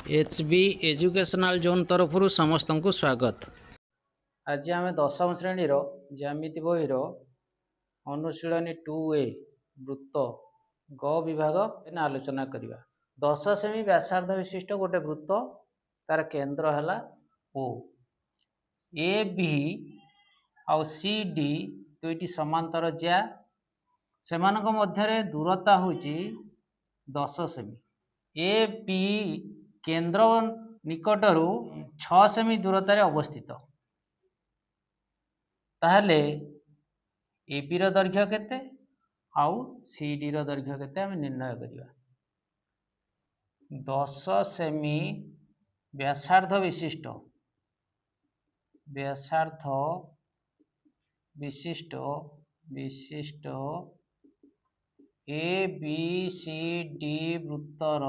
HB educational zone तरफ समस्त को स्वागत। आज आम दशम श्रेणी ज्यामिति बही अनुशीलनी 2A वृत्त ग विभाग आलोचना करवा। 10 सेमी व्यासार्ध विशिष्ट गोटे वृत्त तार केंद्र है ओ ए बी आउ सी डी दुईटी समांतर ज्या से मध्य दूरता हूँ 10 सेमी। ए बी केंद्र निकटरू 6 सेमी दूरतार अवस्थित। ताहले ए बी रो दैर्घ्य केते आउ सी डी रो दैर्घ्य केते आम निर्णय करिवा। 10 सेमी व्यासार्ध विशिष्ट ए बी सी डी वृत्तर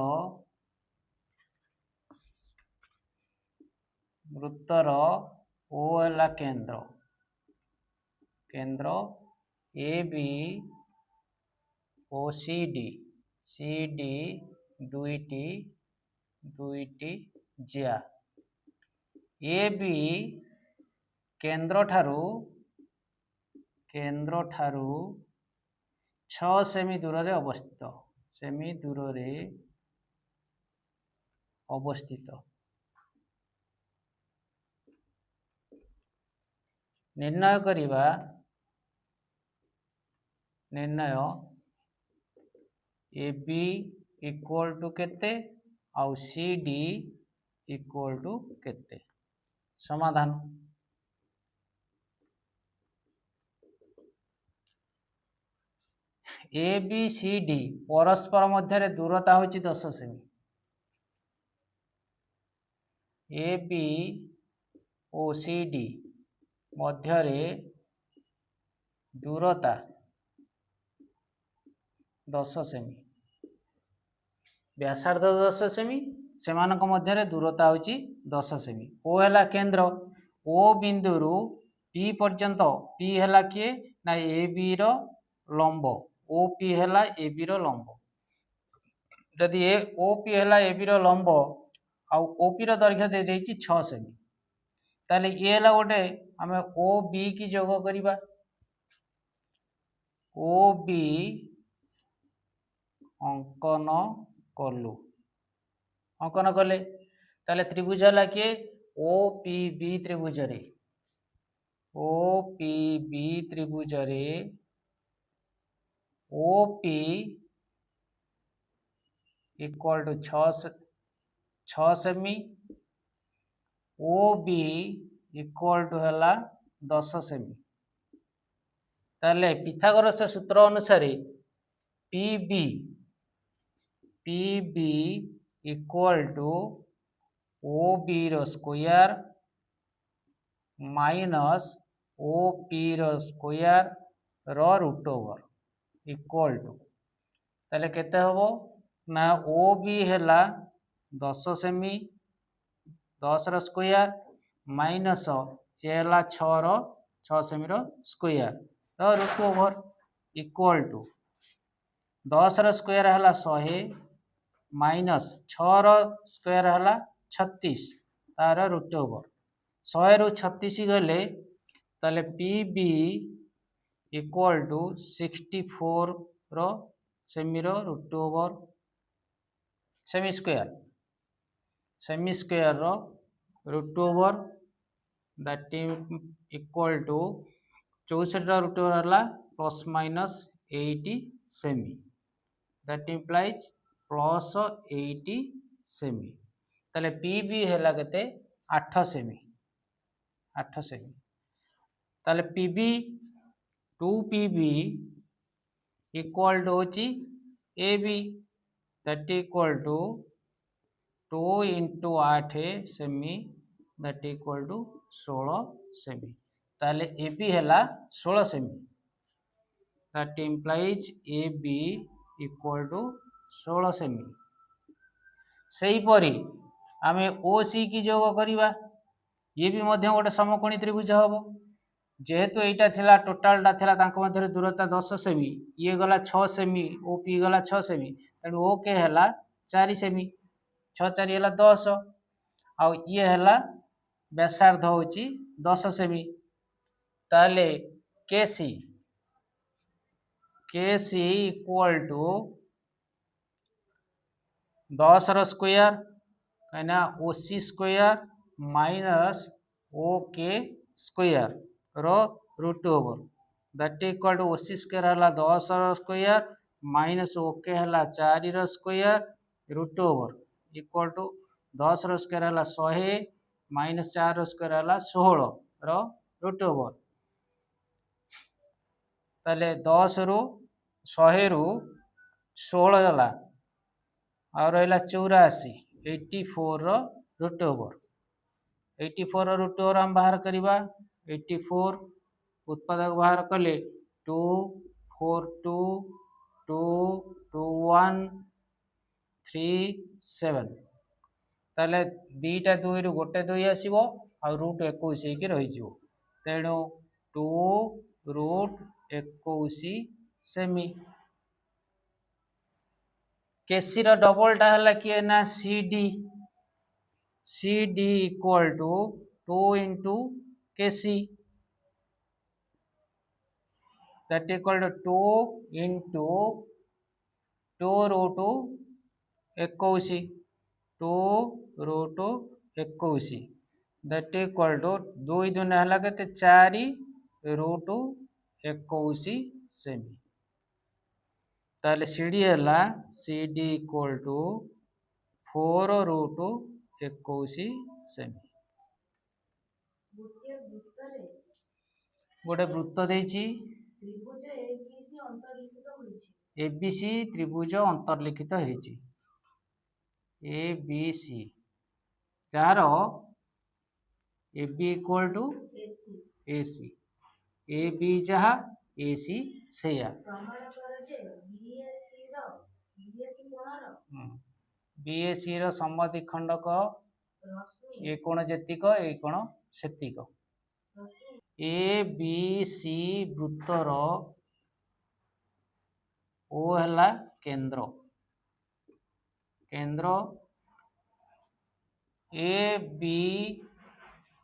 ओ है केंद्र ए बी ओ सी डी दुईटी ज्या ए बी केंद्र ठारू 6 सेमी दूर रे अवस्थित। निर्णय करिवा। निर्णय ए बी इक्वल टू केते आउ सी डी इक्वल टू केते। समाधान ए बी सी डी परस्पर मध्य दूरता हूँ 10 सेमी। A B O C D मध्य दूरता 10 सेमी। व्यासार्ध 10 सेमी से मध्य दूरता हूँ 10 सेमी। ओ है केंद्र ओ बिंदु पी पर्यंत पी है किए ना ए बी रो लंब ओ पी है ए बी रो लंब। जदि ओ पी है ए बी रो लंब आउ ओ पी रो दैर्घ्य दे देछि 6 सेमी। ताले ए है गोटे आम ओ बी की जोग करिबा। ओ बी अंकन कले ताले त्रिभुज है किए ओ पी बी त्रिभुज रे ओ पी इक्वल टू 6 सेमी ओ बी इक्वल टू है 10 सेमी। ताले पिथागोरस सूत्र अनुसार P B equal to O B रो स्क्वायर माइनस ओ पी रो स्क्वायर रो रूट ओवर इक्वल टू ताले केते हबो ना ओ बी है 10 सेमी 10 रो स्क्वायर माइनस जे है 6 सेमी रो स्क्वायर रो रूट ओवर इक्वल टू 10 रो स्क्वायर है 100 माइनस 6 रो स्क्वायर है 36 तार रूट ओवर 100 रु 36 गले ताले पी बी इक्वल टू 64 रो सेमी रो रूट ओवर सेमी स्क्वायर रो root over that equal to 64 रो रूट ओवर है प्लस माइनस 80 सेमी दैट इम्प्लाइज प्लस 80 सेमी। ताले पी बी है केते 8 सेमी ताले P B 2 P B equal to होची A B that equal to 2 into 8 सेमी दैट इक्वल टू 16 सेमी। ताले ए बी है 16 सेमी that implies A B equal to 16 सेमी। सही परी आमे ओ सी की जोग करिवा। ये भी मध्य गोटे समकोणी त्रिभुज हम जेहेतु यहाँ थिला टोटालटा थिला तांको मध्य दूरता 10 सेमी ये गला 6 सेमी ओ पी गला 6 सेमी तेणु ओ के है 4 सेमी 6 4 ହେଲା 10 ଆଉ ଇଏ ହେଲା ବ୍ୟାସାର୍ଧ ହେଉଛି 10 ସେମି। ତାହେଲେ କେସି ଇକ୍ୱାଲ୍ ଟୁ 10 ର ସ୍କୋୟାର କାହିଁକିନା ଓସି ସ୍କୋୟାର ମାଇନସ୍ ଓ କେ ସ୍କୋୟାର ର root over that equal to OC square ହେଲା 10 ର ସ୍କୋୟାର ମାଇନସ୍ ଓକେ ହେଲା 4 ର square root over equal to 10 ର ସ୍କୋୟାର ହେଲା 100 ମାଇନସ୍ 4 ର ସ୍କୋୟାର ହେଲା 16 ର ରୁଟ୍ ଓଭର। ତାହେଲେ 10 ରୁ 100 ରୁ 16 ଗଲା ଆଉ ରହିଲା 84 84 ର ରୁଟ୍ ଓଭର 84 ର ରୁଟ୍ ଓଭର ଆମେ ବାହାର କରିବା 84 उत्पादक बाहर कले 2 4 2 2 2 1 3 7 ताले दीटा 2 रु गोटे 2 आसीबो आ रूट 21 हेकि रहि जिवो तेणु 2 रूट 21 सेमी। केसी रो डबल टा हला कि ना CD equal to 2 into KC that equal to 2 into 2 root 21 2 root 21 that equal to 2 दुने हला केते 4 root 21 सेमी। ताले सीडी हला सीडी इक्वल टू 4 root 21 सेमी। गोटे वृत्त देछि एबीसी त्रिभुज अंतर्लिखित होइछि एबीसी जार AB equal to AC AB जहा एसी सेया बीएसी रो समद्विखंडक ए कोण जेतिक ए कोण सेतिक ए बी सी वृत्तर ओ हला केंद्र ए बी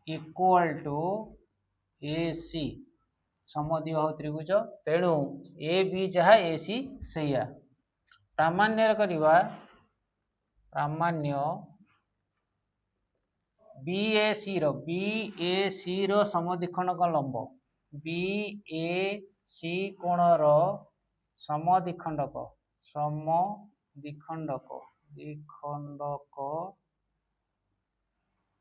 इक्वल टू ए सी समद्विबाहु त्रिभुज तेणु ए बी जहा ए सी सेया प्रामाण्य करिवा प्रामाण्य बीएसी रो समद्विखंडक लंब बीएसी कोण रो समद्विखंडक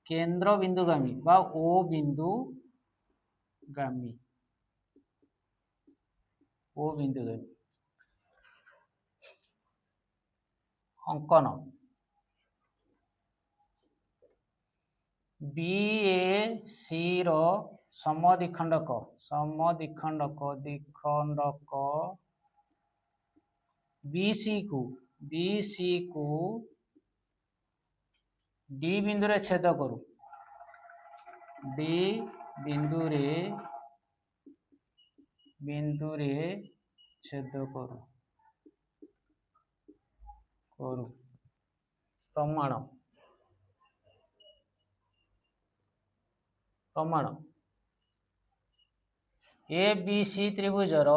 केंद्र बिंदुगामी बा ओ बिंदुगामी अंकन बीएसी रो समद्विखंडक बीसी को डी बिंदु रे छेद करू डी बिंदु रे छेद करू प्रमाण ए बी सी त्रिभुजर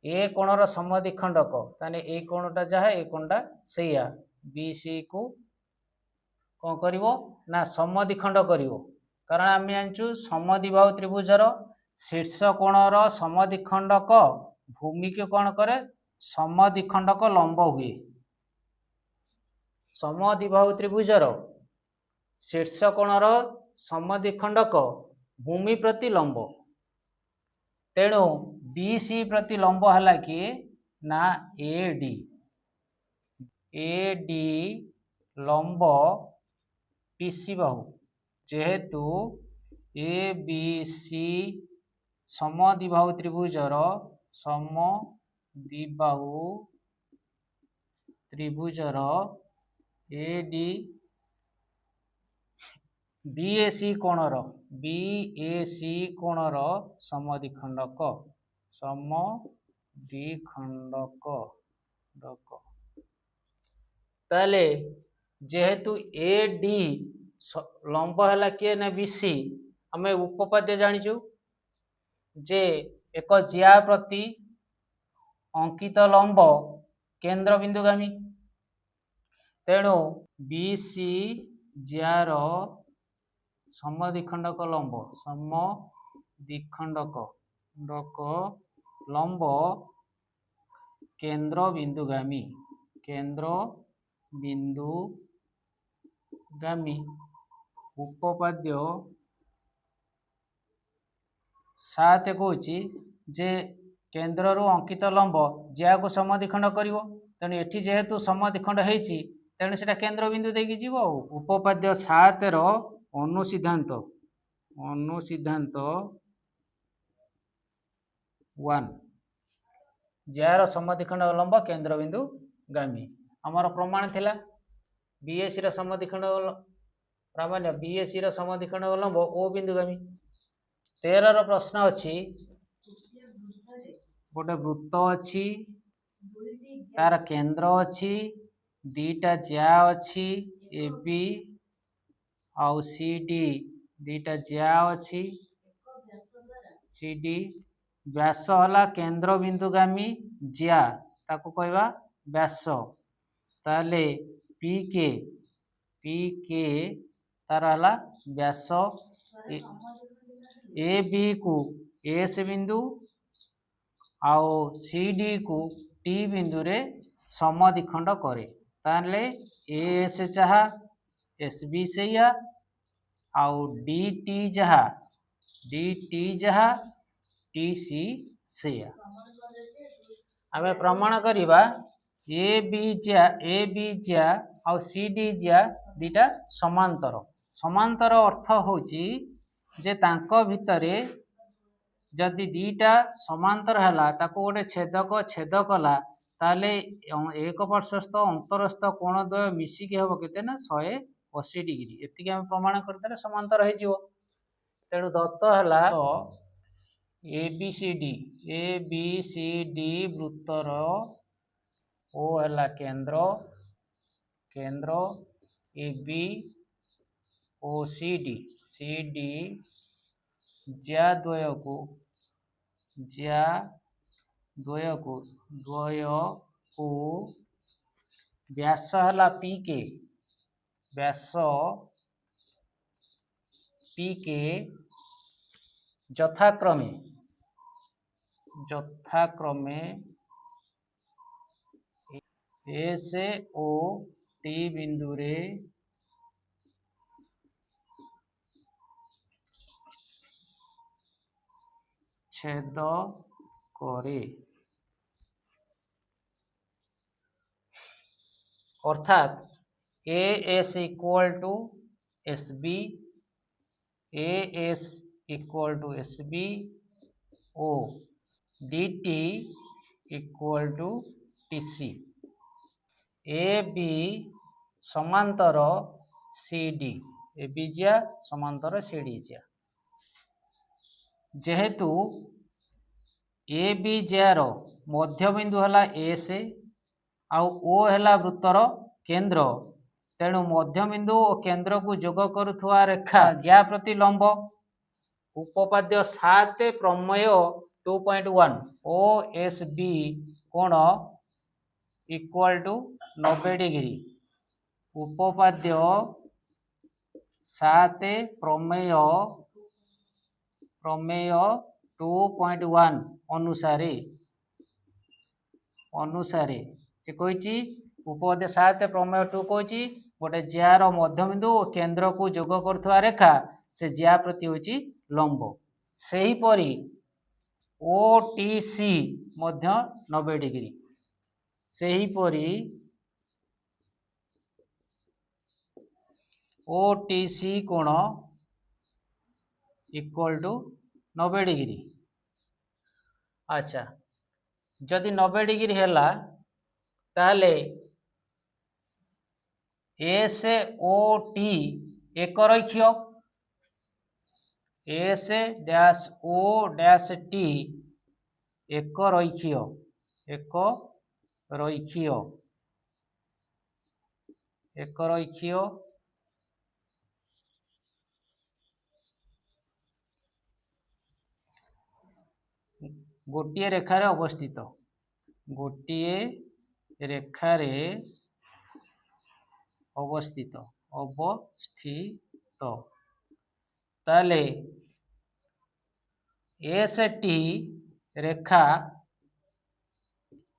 ए कोणर समद्विखंडक ताने ए कोणटा जहा ए कोणटा सेया बीसी को कौन करिवो ना समद्विखंड करिवो कारण आम जानचु समद्विबाहु त्रिभुजर शीर्ष कोणर समद्विखंडक भूमि के कौन करे समद्विखंडक लंब हुए समद्विबाहु त्रिभुजर शीर्ष कोणर समद्विखंडक भूमि प्रति लंब तेणु बीसी प्रति लंब हला कि ना एडी लंब पीसी बाहु जेहेतु ए बी सी समद्विबाहु त्रिभुजर एडी बीएसी कोणर समद्विखंडक ताले जेहेतु ए डी लंब है किए ना बीसी आम उपपाद्य जाचु जे एक जिया प्रति अंकित लंब केंद्र बिंदुगामी तेणु बीसी जार समद्विखंडक लंब समद्विखंडक लंब केंद्र बिंदुगामी उपपाद्य 7 कौच जे केन्द्र रु अंकित लंब ज्या को समद्विखंड करिवो तेणु एठी जेहेतु समद्विखंड हेछि तेणु सेटा केंद्र बिंदु देकी जीवो उपपाद्य 7 रो अनुसिद्धांत 1 जार समद्विखंड लंब केंद्र बिंदु गामी आमर प्रमाण थिला बीएससी रो समद्विखंड प्रामाण्य बीएससी रो समद्विखंड लंब ओ बिंदुगामी 13 रो प्रश्न अछि गोटे वृत्त अछि तार केंद्र अछि दीटा ज्या अछि ए बी आउ सी डी दीटा ज्या अछि सी डी व्यास हला केंद्र बिंदुगामी ज्या ताको कहवा व्यास ताले पी के तार हला व्यास ए बी को एस बिंदु आउ सी डी को टी बिंदु रे समद्विखंड करे ताले एस जहा एस बी सेया आउ डी टी जहा टी सी सेया आमे प्रमाण करिबा ए बी ज्या आउ सी डी ज्या दीटा समांतर अर्थ होची जे तांको भितरे जदि दीटा समांतर हला ताको गोटे छेद कला ताले एक पार्श्वस्थ अंतरस्थ कोण द्वय मिसिकी हबो केते ना 180 डिग्री एतिके हम प्रमाण करते समांतर हो जिवो तेणु दत्त हला ए बी सी डी वृत्तर ओ हला केंद्र ए बी ओ सी डी ज्या द्वय को व्यास हला पी के यथाक्रमे एस ओ टी बिंदु रे छेद करे अर्थात A S equal to S B ओ D T equal to T C A B समांतर सी डी ए बी ज्या समांतर सी डी ज्या जेहेतु ए बी जार मध्य बिंदु हला एस आउ ओ हला वृत्तर केंद्र तेणु मध्य बिंदु और केंद्र को जोग करुवा रेखा ज्या प्रति लंब उपपाद्य 7 प्रमेय 2.1 ओ एस बी कोण इक्वल टू 90 डिग्री उपपाद्य 7 प्रमेय 2.1 अनुसारे से कही उपपाद्य 7 प्रमेय 2 कही गोटे ज्यार मध्यबिंदु और केंद्र को जोग करुवा रेखा से ज्या प्रति होची लंब सेहीपरि ओ टी सी मध्य 90 डिग्री सेहीपरि ओ टी सी कोण इक्वल टू 90 डिग्री अच्छा जदि 90 डिग्री हैला ताले एस ओ टी एक रैखिय S dash O dash T एक रैखिय एक रैखिय गोटे रेखार अवस्थित गोटे रेखारे अवस्थित ताले एस टी रेखा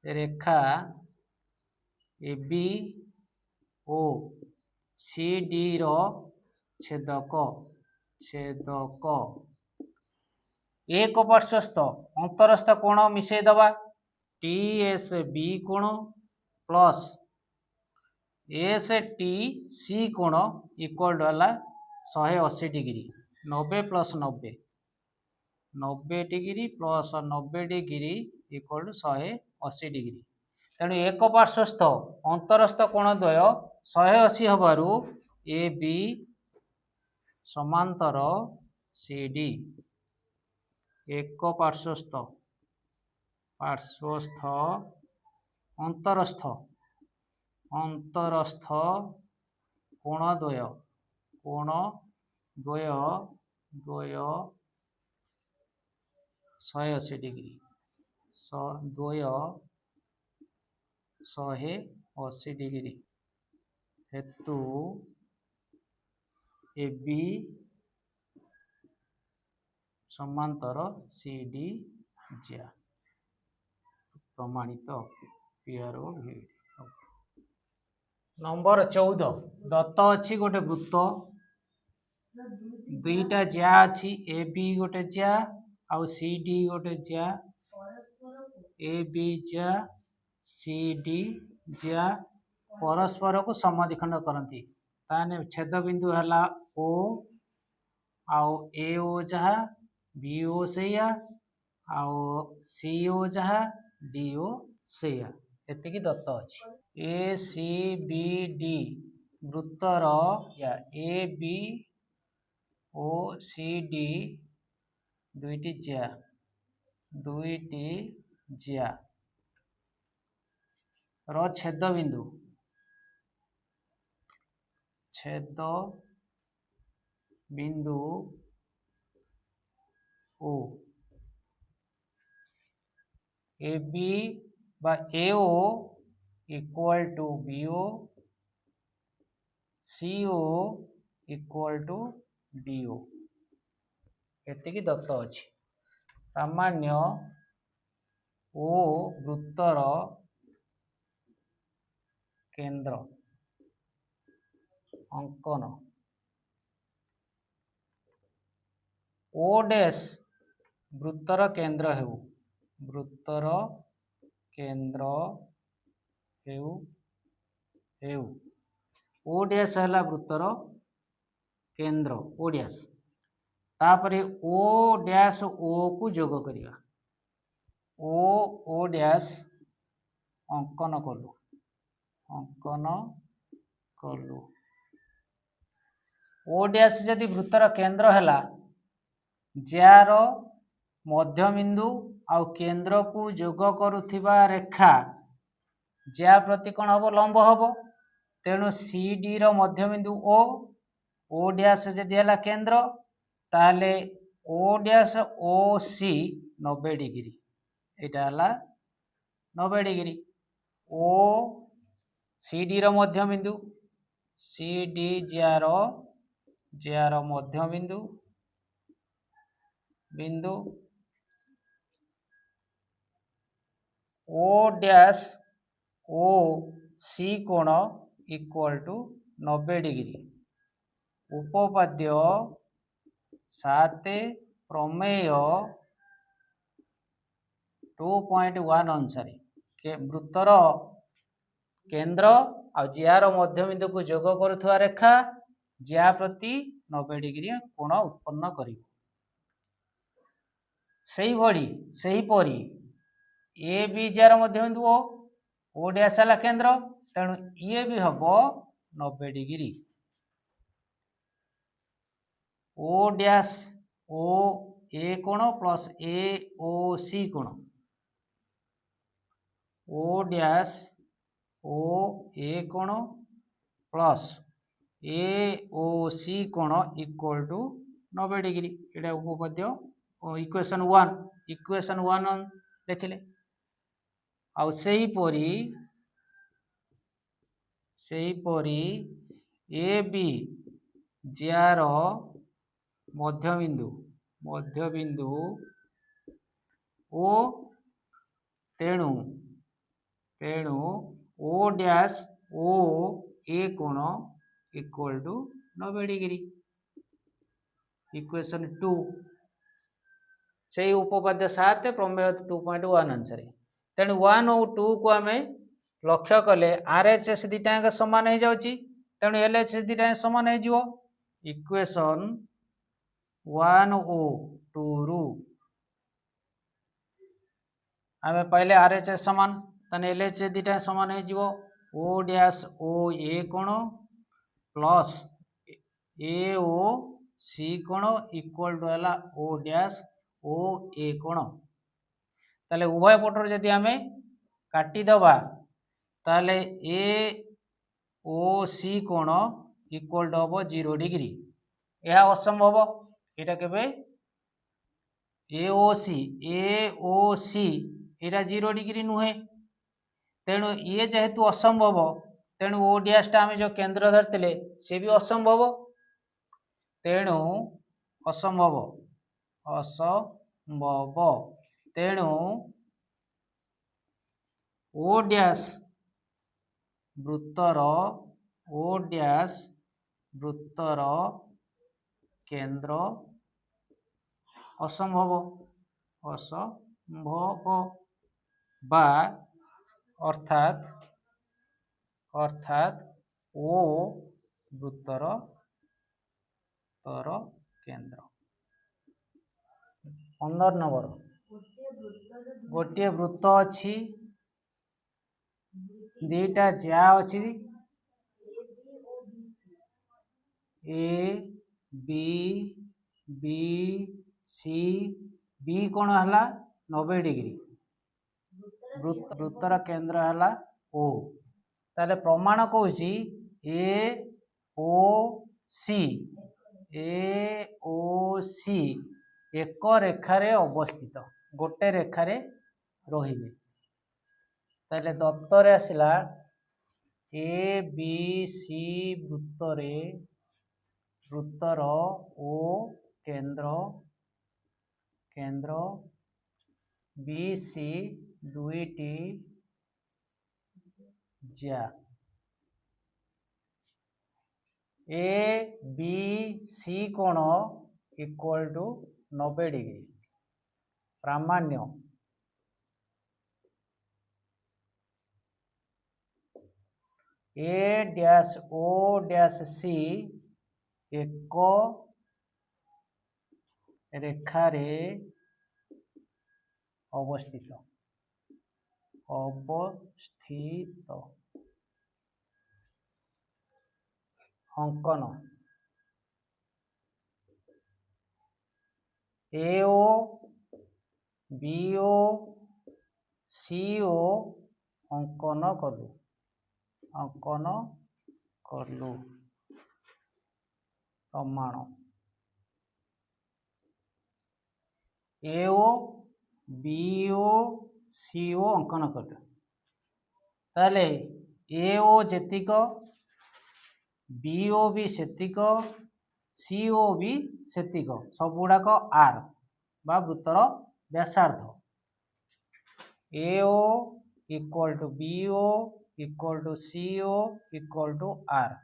रेखा A B O C D रो छेदक एक पार्श्वस्थ अंतरस्थ कोण मिसेदबा टी एस बी कोण प्लस एस टी सी कोण equal to 180 degree 90 plus 90 degree plus 90 degree equal to 180 degree तेणु एक पार्श्वस्थ अंतरस्थ कोण द्वय 180 हबारु ए बी समांतर सी डी एक पार्श्वस्थ अंतरस्थ कोण द्वय 180 डिग्री द्वय 180 डिग्री हेतु ए बी समांतर सी डी ज्या प्रमाणित पीआरओ नंबर 14 दत्त अच्छी गोटे वृत्त दुईटा ज्या अच्छी ए बी गोटे ज्या आउ सी डी गोटे ज्या ए बी ज्या सी डी ज्या परस्पर को समद्विखंड करती ताने छेद बिंदु है ओ आउ ए ओ जहा बी ओ से सी ओ जहा डी ओ से एतिकी दत्त अच्छी ए सी बी डी वृत्तर या ए बी ओ सी डी दुईटी ज्या रो छेद बिंदु ओ ए बी बा A O equal to B O C O equal to D O एतिकी दत्त अच्छी सामान्य ओ वृत्तर केंद्र अंकन ओ डैश वृत्तर केंद्र हेउ ओ डैश है वृत्तर केंद्र ओ डैश तापरे ओ डैश ओ को जोग करिया ओ डैश अंकन कलु ओ डैश जदि वृत्तर केंद्र है जार मध्यबिंदु आउ केंद्र को जोग करुथिबा रेखा ज्या प्रति कौन हम लंब हम तेणु सी डी रो मध्यबिंदु ओ डैश जदि है केंद्र ताले ओ डैश ओ सी 90 डिग्री यहाँ 90 डिग्री ओ सी डी रो मध्यबिंदु सी डी जार मध्यबिंदु बिंदु ओ डैश ओ सी कोण इक्वल टू 90 डिग्री उपपाद्य 7 प्रमेय 2.1 अनुसार वृत्तर केंद्र आ ज्यार मध्यबिंदु को जोग करुवा रेखा ज्या प्रति 90 डिग्री कोण उत्पन्न कर ए बी जार मध्यबिंदु ओ डैश है केंद्र तेणु ये भी हम 90 degree O dash O A कोण प्लस ए ओ सी कोण ओ डैश ओ ए कोण प्लस ए ओ सी कोण equal to 90 degree Etah उपपद्य equation 1 लिखिले आउ सही परी ए बी जार मध्यबिंदु ओ तेणु ओ डैश ओ ए कोण इक्वल टू 90 डिग्री इक्वेशन 2 से उपपाद्य 7 प्रमेय 2.1 अनुसार तेणु 1 और 2 को आम लक्ष्य कले RHS दुटा सामान हो जाउची तेणु LHS दुटा सामान हो इक्वेशन 1 और 2 रु आम पहले RHS सामान तने LHS दुटा सामान हो ओ डैश ओ ए कोण प्लस ए ओ सी कोण इक्वल टू है ओ डैश ओ ए कोण ताले उभय पटर जदि आम काटिदबा ताले ए ओ सी कोण इक्वल टू हम 0 डिग्री यह असंभव यहाँ के ए ओ सी यहाँ 0 डिग्री नुहे तेणु ये जेहेतु असंभव तेणु ओ डैश टा आम जो केंद्र धरते सी भी असंभव तेणु असंभव तेणु ओ डैश वृत्तर केंद्र असंभव बा अर्थात ओ वृत्तर केंद्र 15 नंबर गोटे वृत्त अच्छी दीटा ज्या अच्छी A B B C B कोण है 90 डिग्री वृत्तर केंद्र है ओ ताले प्रमाण कौन ए ओ सी एक रेखारे अवस्थित गोटे रेखारे रहिबे ताले दत्तर आसला ए बी सी वृत्तर ओ केंद्र बी सी दुईटी ज्या ए बी सी कोण इक्वल टू 90 डिग्री प्रामाण्य A dash O dash C एक रेखारे अवस्थित अंकन एओ बीओ सीओ अंकन कलु प्रमाण एओ बीओ सीओ अंकन कलु ताले एओ जेतिक बीओ भी सेतिक सीओ भी सेतिक सब गुड़ाक आर बा वृत्तर व्यासार्ध AO equal to BO equal to CO equal to R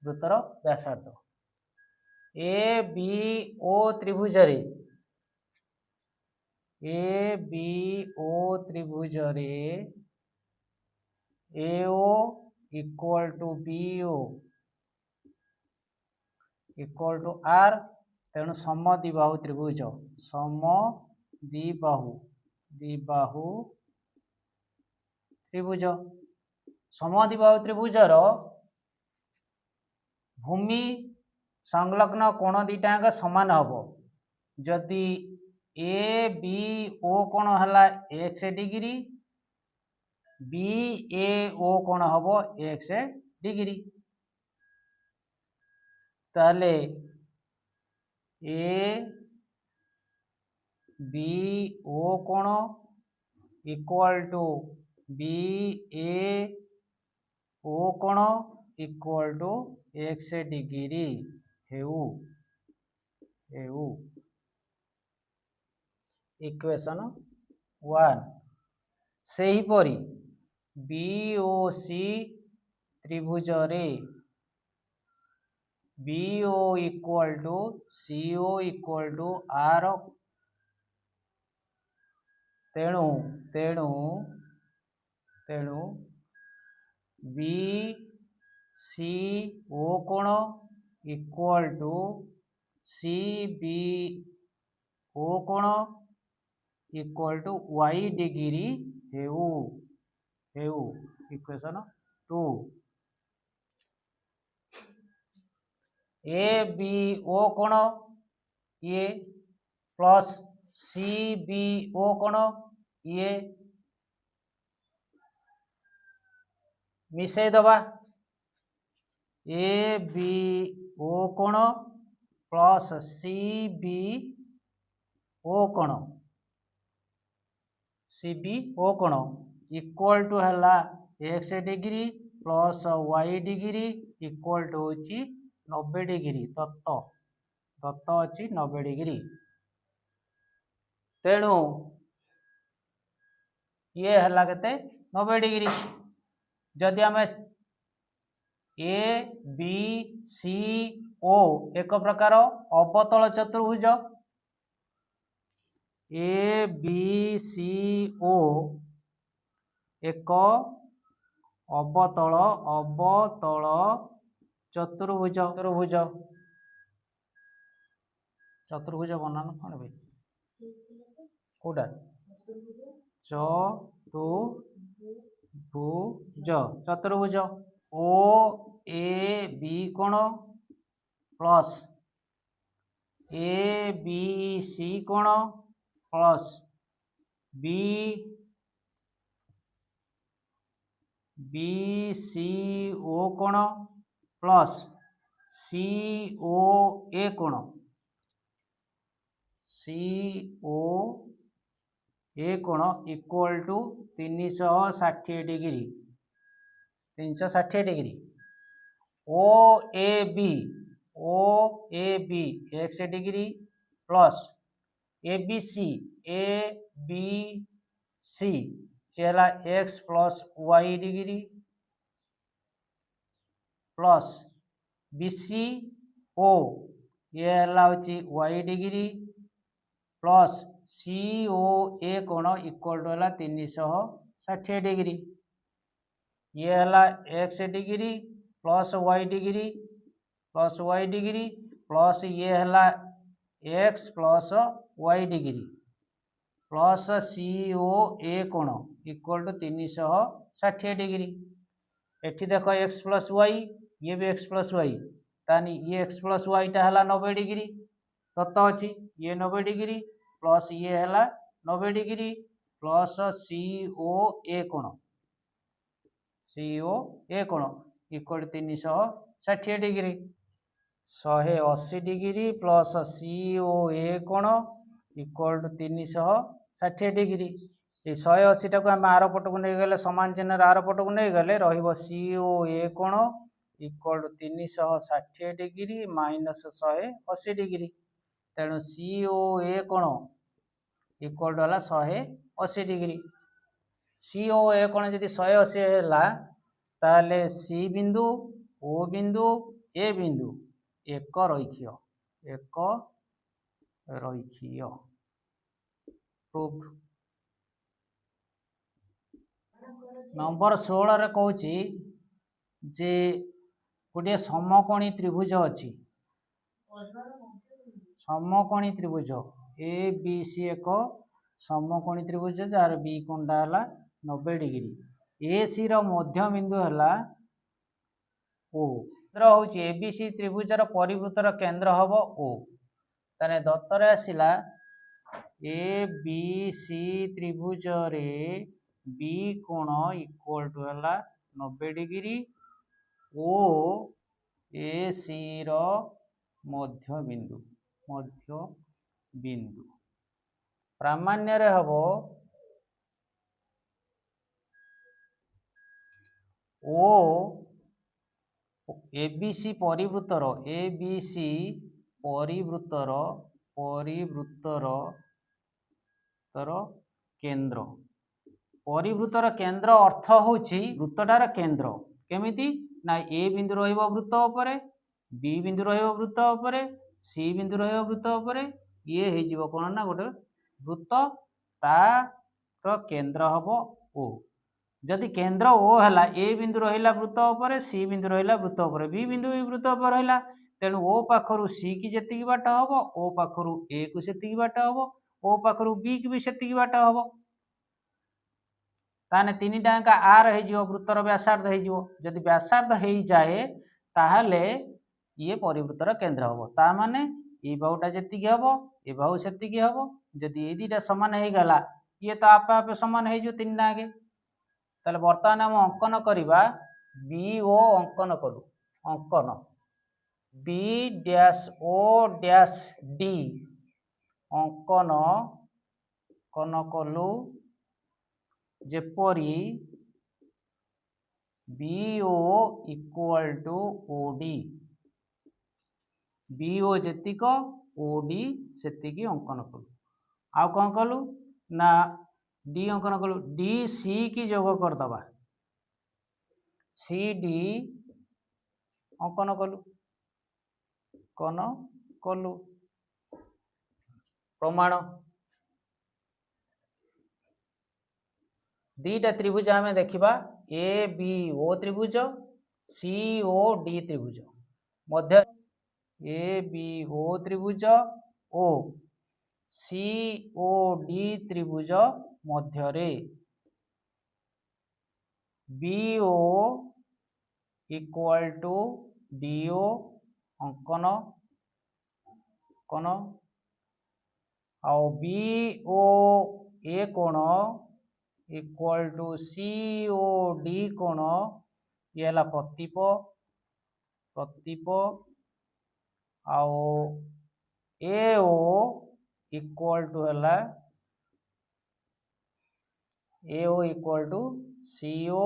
वृत्तर व्यासार्ध ए बी ओ त्रिभुज AO equal to BO equal to R तेणु समद्विबाहु त्रिभुज समद्विबाहु त्रिभुजर भूमि संलग्न कोण दुटाक समान हम जदि ए बी ओ कोण है एक्स डिग्री बी ए ओ कौन हम एक्स डिग्री ताले ए बी ओ कौन इक्वल टू बी ए ओ कौन इक्वल टू एक्स डिग्री हेउ हेउ इक्वेशन 1 सेहीपरि बीओसी त्रिभुज रे BO equal to CO equal to R तेणु तेणु तेणु बी सी ओ कोण equal to C B O कोण इक्वल टू वाई डिग्री हेउ हेउ इक्वेशन 2 ए बी ओ कोण ये प्लस सी बी ओ कोण ये मिसई दबा ए बी ओ कोण प्लस सी बी ओ कोण सी बी ओ कोण इक्वल टू है X degree plus Y degree equal to होची 90 डिग्री दत्त दत्त अच्छी 90 डिग्री तेणु ये है के 90 डिग्री जदि आम ए बी सी ओ एक प्रकार अवतल चतुर्भुज ए बी सी ओ एक अवतल अवतल चतुर्भुज चतुर्भुज चतुर्भुज बनाना कौन भाई कौटा चतुर्भुज चतुर्भुज ओ ए बी कोण प्लस ए बी सी कोण plus B B C O कोण प्लस सी ओ ए कोण सी ओ ए कोण equal to 360 degree 360 degree O A B X degree plus A B C चला X plus Y degree plus B C O ये हूँ Y degree plus C O A कोण equal to है 360 degree ये है X degree plus Y degree plus ये है X plus Y degree plus C O A कोण equal to 360 degree एठी देख एक्स प्लस वाई ये भी एक्स प्लस वाई तानी ये एक्स प्लस वाईटा है 90 डिग्री दत्त अच्छी ये 90 डिग्री प्लस ये है 90 degree plus C O A कोण equal 360 degree 180 degree plus C O A कोण इक्वल टू 360 डिग्री ये 180 टाक आम आर पट को नहीं गले सामान चिन्ह आर पट को नहीं गले सी ओ ए कोण equal to 360 degree minus 180 degree तेणु सी ओ ए कोण equal to 180 degree C O A कोण जदि 180 है ताले सी बिंदु ओ बिंदु ए बिंदु एक रैखीय प्रूफ नंबर 16 रे कहूँ जे गोटे समकोणी त्रिभुज अच्छी समकोणी त्रिभुज ए बी सी एक समकोणी त्रिभुज जार बी कोणटा है 90 डिग्री ए सी मध्य बिंदु है ओ केन्द्र हूँ ए बी सी त्रिभुजर परिवृतर केन्द्र हम ओ ताने दत्तर आसला ए बी सी त्रिभुज रे बी कोण इक्वल टू है 90 डिग्री ओ ए सी रो मध्य बिंदु प्रामाण्य रे हबो ओ एबीसी परिवृत्तर केंद्र परिवृत्तर केंद्र अर्थ होची वृत्तटार केंद्र केमिति ना ए बिंदु रहिबो वृत्त उपरे बी बिंदु रहिबो वृत्त उपरे सी बिंदु रहिबो वृत्त उपरे ये हे जीवो कोन ना गोटे वृत्त तार केंद्र हबो ओ जदि केंद्र ओ हला ए बिंदु रहिला वृत्त उपरे सी बिंदु रहिला वृत्त उपरे बी बिंदु वृत्त उपरे रहिला तेणु ओ पाखरु सी की जेतिकी बाट हबो ओ पाखरु ए को सेतिकी बाट हबो ओ पाखरु बी की भी सेतिकी बाट हबो ताने तीन टांका आर हे जिवो वृत्तर व्यासार्ध हे जिवो जदि व्यासार्ध हे जाए ताहले ये परिवृत्तर केंद्र हबो ता माने ए बाहुटा जेतिकी हबो ए बाहु सेतिकी हबो जदि ए दुटा समान हे गला ये तो आपे आपे समान हे जिवो तीन टांगे ताले वर्तमान हम अंकन करिबा बी ओ अंकन करू अंकन B dash O dash D अंकन कन कलु जेपरी BO equal to OD BO जेतिक ओडी सेतिकी अंकन कलु आ कौन कलु ना डी अंकन कलु डी सी की जोग कर दबा सी डी अंकन कलु कौन कलु प्रमाण दीटा त्रिभुज आम देखा ए बी ओ त्रिभुज सी ओ डी त्रिभुज मध्य ए बी ओ त्रिभुज ओ सी ओ डी त्रिभुज मध्य B O equal to D O अंकन कौन आउ बी ओ ए कोण equal to C O D कोण ये है प्रतीप आओ ए ओ इक्वल टू है ए O equal to C O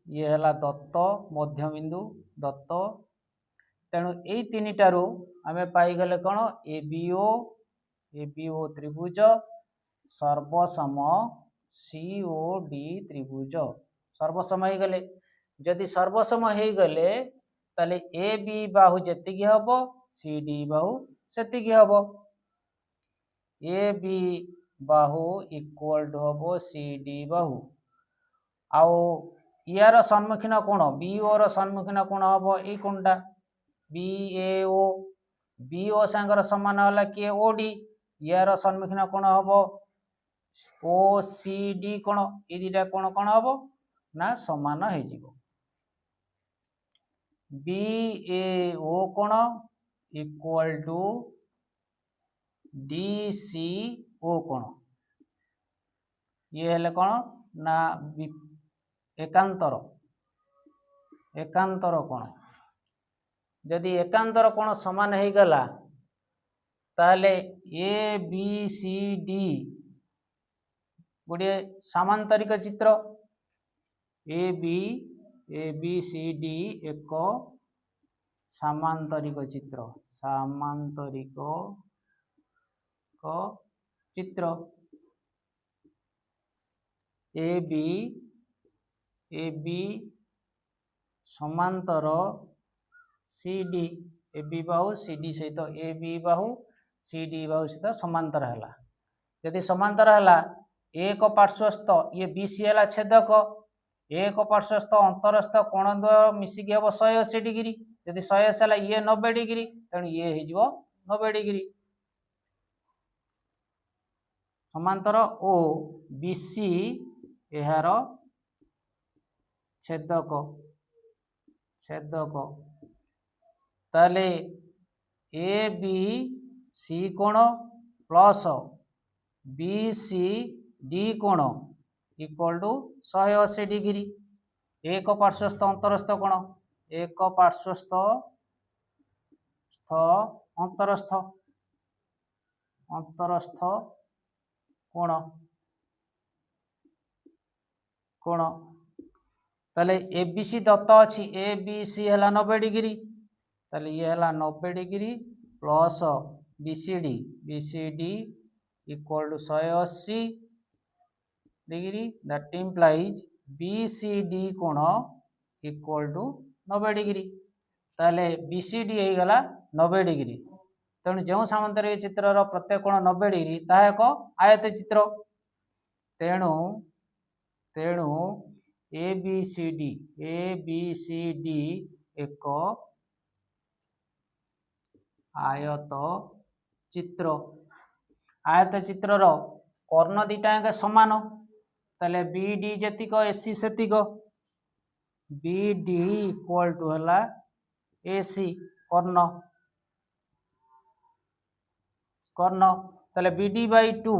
ये है दत्त मध्यबिंदु दत्त तेणु ये तीन टारू आम पाईगले कौन ए बी ओ त्रिभुज सर्वसम सी ओ डी त्रिभुज सर्वसम हो गले जदि सर्वसम हो गले ताले ए बी बाहु जेतिकी हबो सी डी बाहु सेतिकी हबो A B Bahu equal to हबो सी डी बाहु आउ यार सम्मुखीन कोण बी ओ रो सम्मुखीन कोण हबो ए कोणटा बी ए ओ सांगर समान होला किए ओ डी यार सम्मुखीन कोण हबो ओ सी डी कोण ए दुटा कोण कोण हबो ना समान हो जिवो बी ए ओ कोण equal to D C O कोण ये हेले कोण ना एकांतर कोण जदि एकांतर कोण समान हो गला ताले ए बी सी डी गोटे सामांतरिक चित्र ए बी सी डी एक सामांतरिक चित्र चित्र ए बी समांतर C D A B Bahu C D सहित A B Bahu C D बाहु सहित समांतर है यदि समांतर है एक पार्श्वस्थ ये बी सी है छेदक एक पार्श्वस्थ अंतरस्थ कोण मिसिकी हम 180 डिग्री यदि 180 है ये 90 डिग्री तेणु ये हो 90 डिग्री समांतर ओ बी सी यार छेदक ताले ए बी सी कोण प्लस बी सी डी कोण इक्वल टू 180 डिग्री। एक पार्श्वस्थ अंतरस्थ कोण, एक पार्श्वस्थ अंतरस्थ अंतरस्थ कोण कोण ताले एबीसी दत्त अच्छी एबीसी है 90 डिग्री, ताले ये है 90 degree plus BCD, BCD equal to 180 degree, that implies BCD कोण इक्वल टू 90 डिग्री। ताले बीसीडी हो गला 90 डिग्री। तेणु जो सामंतरिक चित्र प्रत्येक कोण 90 डिग्री ताहा एक आयत चित्र। तेणु तेणु ए बी सी डी एक आयत चित्र। आयत चित्र कर्ण दीटा समान, ताले बी डी जेतिक एसी सेतिक, बी डी इक्वल टू है एसी कर्ण कर्ण ताले B D by 2,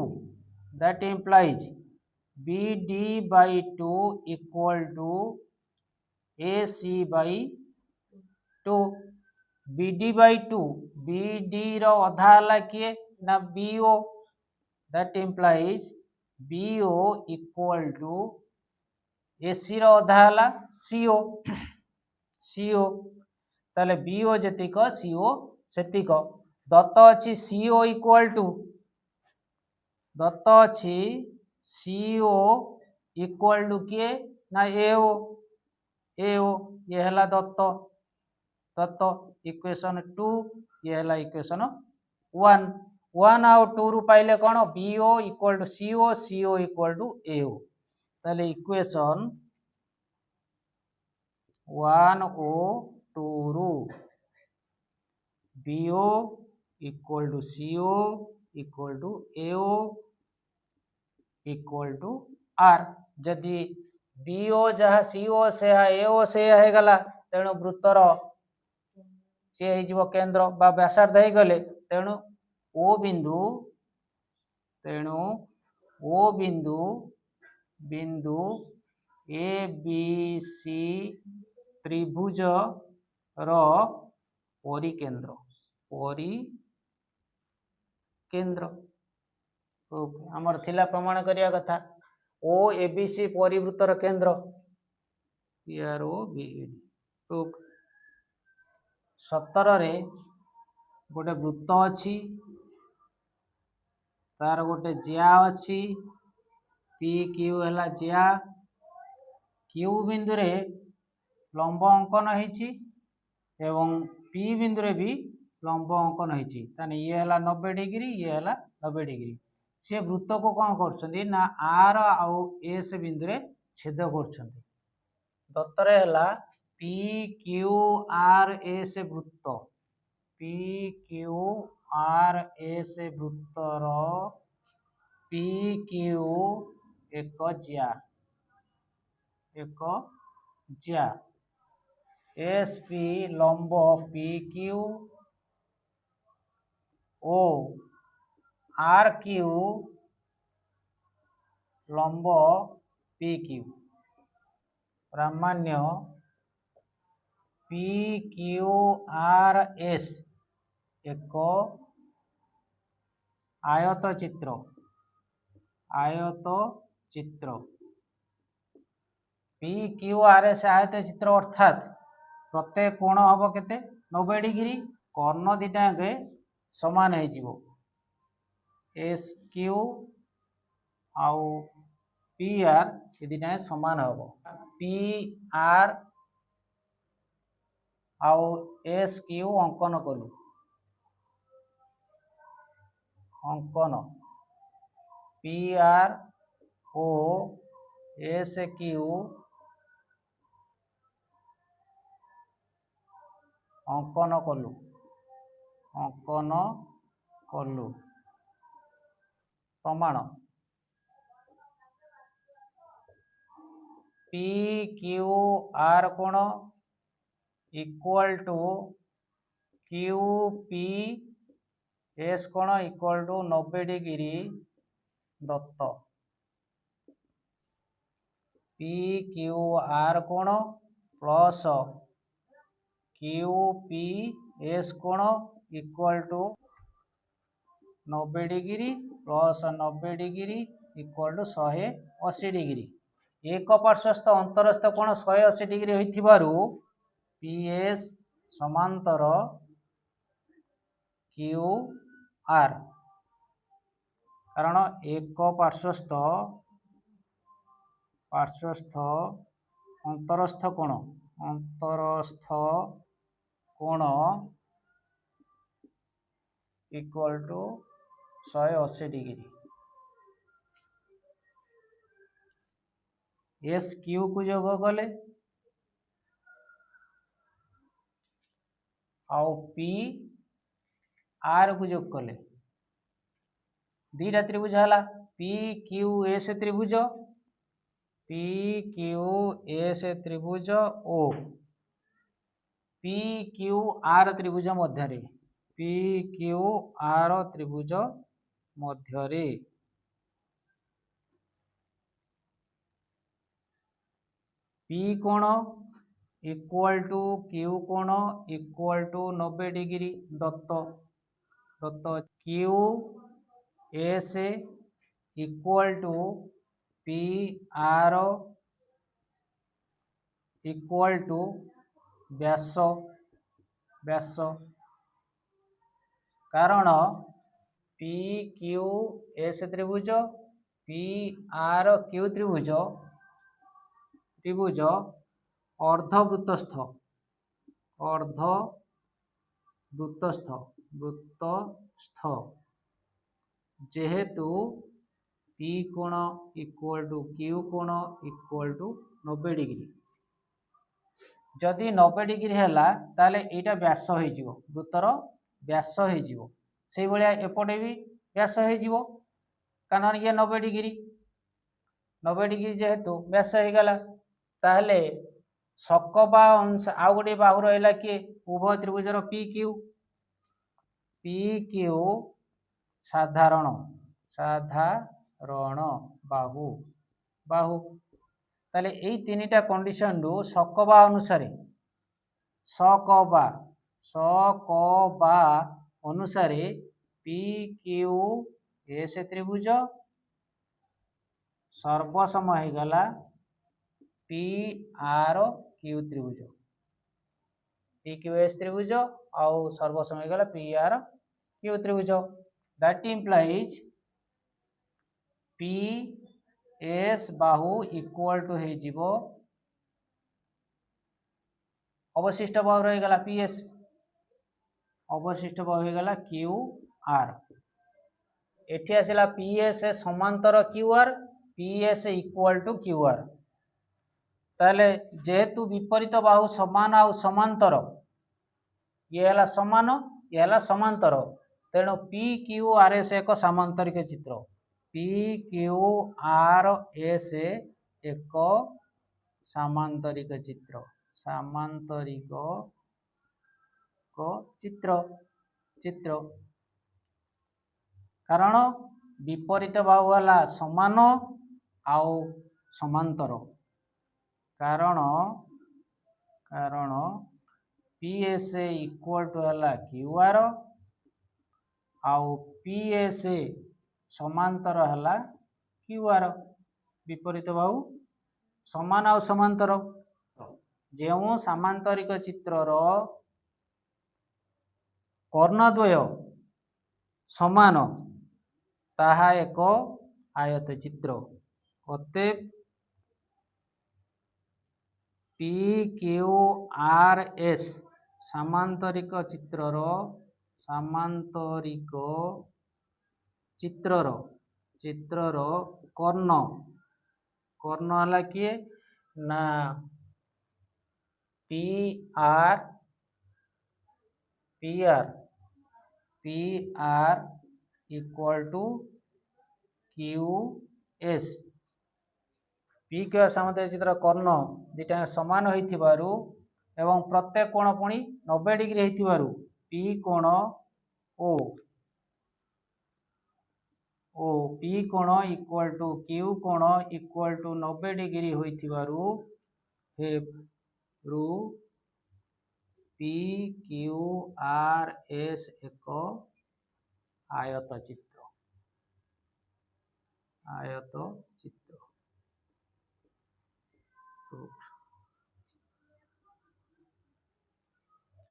that implies BD by 2 equal to AC by 2। BD by 2, BD रो अधा हला किए ना BO, that implies BO equal to AC रो अधा हला CO, CO ताले BO जेतिक CO सेतिक। दत्त अछि CO equal to, दत्त अछि CO इक्वल टू किए ना एओ, एओ ये है दत्त, दत्त इक्वेशन 2 ये है इक्वेशन 1। 1 आउ 2 रु पाइले कौन BO equal to CO, CO equal to AO, ताले इक्वेशन 1 ओ 2 रु BO equal to CO equal to AO equal to R. जदि बीओ जहाँ सीओ से एओ से है गला, तेणु वृत्तर सी हो केंद्र बा व्यासार्ध हो गले, तेणु ओ बिंदु, तेणु ओ बिंदु बिंदु ए बी सी त्रिभुज रो परिकेंद्र, परिकेंद्र आमर थिला प्रमाण करिया कथा ओ एबीसी परिवृत्तर केंद्र PRO BED। 17 रे गोटे वृत्त अच्छी, तार गोटे ज्या अच्छी पी क्यू है ज्या, क्यू बिंदु रे लंब अंकन होइछि एवं पी बिंदु रे भी लंब अंकन होइछि, ताने ये है 90 डिग्री, ये है 90 डिग्री। से वृत्त को कौन कर ना आर आउ एस बिंदु रे छेद कर दत्तरे है पी क्यू आर एस वृत्त, पी क्यू आर एस वृत्तर पी क्यू एक ज्या, एक ज्या, एस पी लंब पी क्यू ओ आर क्यू लंब पी क्यू, प्रामाण्य पी क्यू आर एस एक आयत चित्र, आयत चित्र पी क्यू आर एस आयत चित्र अर्थात प्रत्येक कोण हम केते 90 डिग्री, कर्ण दीटा समान हो एस क्यू आउ पी आर ये दीटा समान हम, पी आर आउ एस क्यू अंकन कलु, अंकन पी आर ओ एस क्यू अंकन कलु, अंकन कलु प्रमाण पी क्यू आर कोण equal to Q P S कोण इक्वल टू 90 डिग्री दत्त। पी क्यू आर कोण प्लस क्यू पी एस कोण equal to 90 degree plus 90 degree equal to 180 degree. एक पार्श्वस्थ अंतरस्थ कोण 180 डिग्री होइथिबारु पी एस समांतर क्यू आर, कारण एक पार्श्वस्थ अंतरस्थ कोण equal to 180 degree. S Q को जोग कले आउ पी आर को जोग कले दीटा त्रिभुज है पी क्यू एस त्रिभुज, पी क्यू एस त्रिभुज ओ पी क्यू आर त्रिभुज मध्य पी क्यू आर त्रिभुज मध्य पी कोण इक्वल टू क्यू कोण इक्वल टू 90 डिग्री दत्त Q S equal to P R equal to व्यास कारण पी क्यू एस त्रिभुज पी आर क्यू त्रिभुज अर्धवृत्तस्थ जेहेतु पी कोण इक्वल टू क्यू कोण इक्वल टू 90 डिग्री जदि 90 डिग्री है ताले एटा व्यास हो वृत्तर व्यास हो से भाया एपटे भी व्यास हो कारण ये 90 डिग्री जेहेतु व्यास हो गला ताहले सकबा अंश आउ गोटे बाहु रहा किए उभय त्रिभुजर पी क्यू साधारण बाहु ताले यही तीनटा कंडीशन रु सकबा अनुसार पी क्यू एस त्रिभुज सर्वसम हो गला पी आर क्यू त्रिभुज पी क्यू एस त्रिभुज आउ सर्वसम हो गला पी आर क्यू त्रिभुज that implies P S Bahu equal to हो अवशिष्ट बाहु रही गला पी एस अवशिष्ट बाहु हो गला क्यू आर एठी आसला पी एस समांतर Q R P S equal to Q R ताले जेहेतु विपरीत बाहु समान आउ समांतर ये है समान ये है समांतर तेणु पी क्यू आर एस एक सामांतरिक चित्र पी क्यू आर एस एक सामांतरिक चित्र चित्र कारण विपरीत बाहु है समान आउ समांतर कारण पी एस इक्वल टू है क्यू आर आउ पी एस समांतर है क्यू आर विपरीत बाहु समान आउ समांतर जो सामांतरिक चित्रर कर्णद्वय समान ताहा एक आयत चित्र अतएव पी क्यू आर एस सामांतरिक चित्रर कर्ण है किए ना P R equal to Q S P Q R सामांतरिक चित्र कर्ण दुटा समान होइथिबारु एवं प्रत्येक कोण पुणी 90 डिग्री होइथिबारु पी कोण ओ ओ पी कोण इक्वल टू क्यू कोण इक्वल टू 90 डिग्री होइथिबारु हेब्रु पी क्यू आर एस एक आयत चित्र